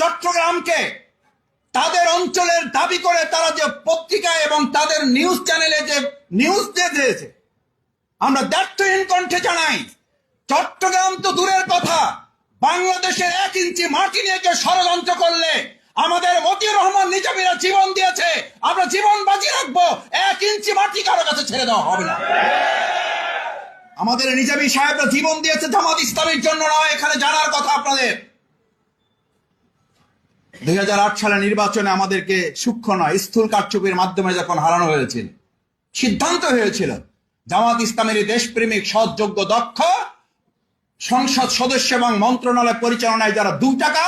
চট্টগ্রামকে তাদের অঞ্চলের দাবি করে তারা যে পত্রিকায় এবং তাদের নিউজ চ্যানেলে যে নিউজ দিয়েছে, আমরা দ্ব্যর্থহীন কণ্ঠে জানাই, চট্টগ্রাম তো দূরের কথা, বাংলাদেশের 1 ইঞ্চি মাটি নিয়ে কেউ ষড়যন্ত্র করলে আমাদের মতিউর রহমান নিজামীরা জীবন দিয়েছে, আমরা জীবন বাজি রাখবো, 1 ইঞ্চি মাটি কারো কাছে ছেড়ে দেওয়া হবে না। আমাদের নিজামী সাহেবরা জীবন দিয়েছে জামাত ইসলামের জন্য নয়, এখানে জানার কথা আপনাদের। 2008 সালে নির্বাচনে আমাদেরকে সূক্ষ্ম নয় স্থূল কারচুপির মাধ্যমে যখন হারানো হয়েছিল, সিদ্ধান্ত হয়েছিল জামাত ইসলামের দেশপ্রেমিক সৎযোগ্য দক্ষ সংসদ সদস্য এবং মন্ত্রণালয় পরিচালনায় যারা 2 টাকা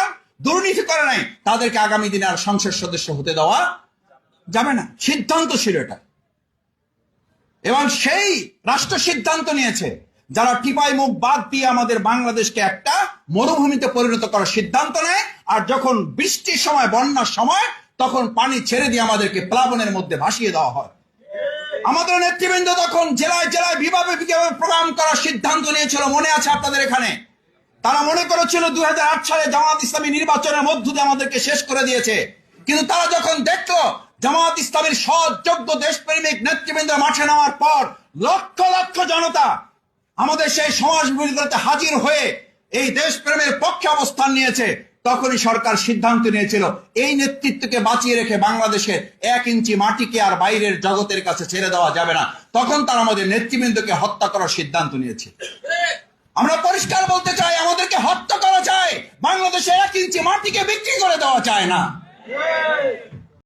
দুর্নীতি করে নাই তাদেরকে আগামী দিনে আর সংসদ সদস্য হতে দেওয়া যাবে না। সিদ্ধান্ত ছিল এটা, এবং সেই রাষ্ট্র সিদ্ধান্ত নিয়েছে যারা টিপাই মুখ বাদ দিয়ে আমাদের বাংলাদেশকে একটা মরুভূমিতে পরিণত করার সিদ্ধান্ত নেয়, আর যখন বৃষ্টির সময় বন্যার সময় তখন পানি ছেড়ে দিয়ে আমাদেরকে প্লাবনের মধ্যে ভাসিয়ে দেওয়া হয়। আমাদের নেতৃবৃন্দ তখন জেলায় জেলায় বিভাগে বিভাগে প্রোগ্রাম করার সিদ্ধান্ত নিয়েছিল, মনে আছে আপনাদের এখানে। তারা মনে করেছিল 2008 সালে জামাত ইসলামী নির্বাচনের মধ্য দিয়ে আমাদেরকে শেষ করে দিয়েছে, কিন্তু তারা যখন দেখলো জামাত ইসলামীর সৎযোগ্য দেশপ্রেমিক নেতৃবৃন্দ মাঠে নেওয়ার পর লক্ষ লক্ষ জনতা আমাদের সেই সমাজ বিরোধিতাতে হাজির হয়ে এই দেশপ্রেমের পক্ষে অবস্থান নিয়েছে, তখনই সরকার সিদ্ধান্ত নিয়েছিল এই নেতৃত্বকে বাঁচিয়ে রেখে বাংলাদেশের 1 ইঞ্চি মাটিকে আর বাইরের জগতের কাছে ছেড়ে দেওয়া যাবে না। তখন তারা আমাদের নেতৃবৃন্দকে হত্যা করার সিদ্ধান্ত নিয়েছে। আমরা পরিষ্কার বলতে চাই, আমাদেরকে হত্যা করা চায়, বাংলাদেশে 1 ইঞ্চি মাটিকে বিক্রি করে দেওয়া চায় না।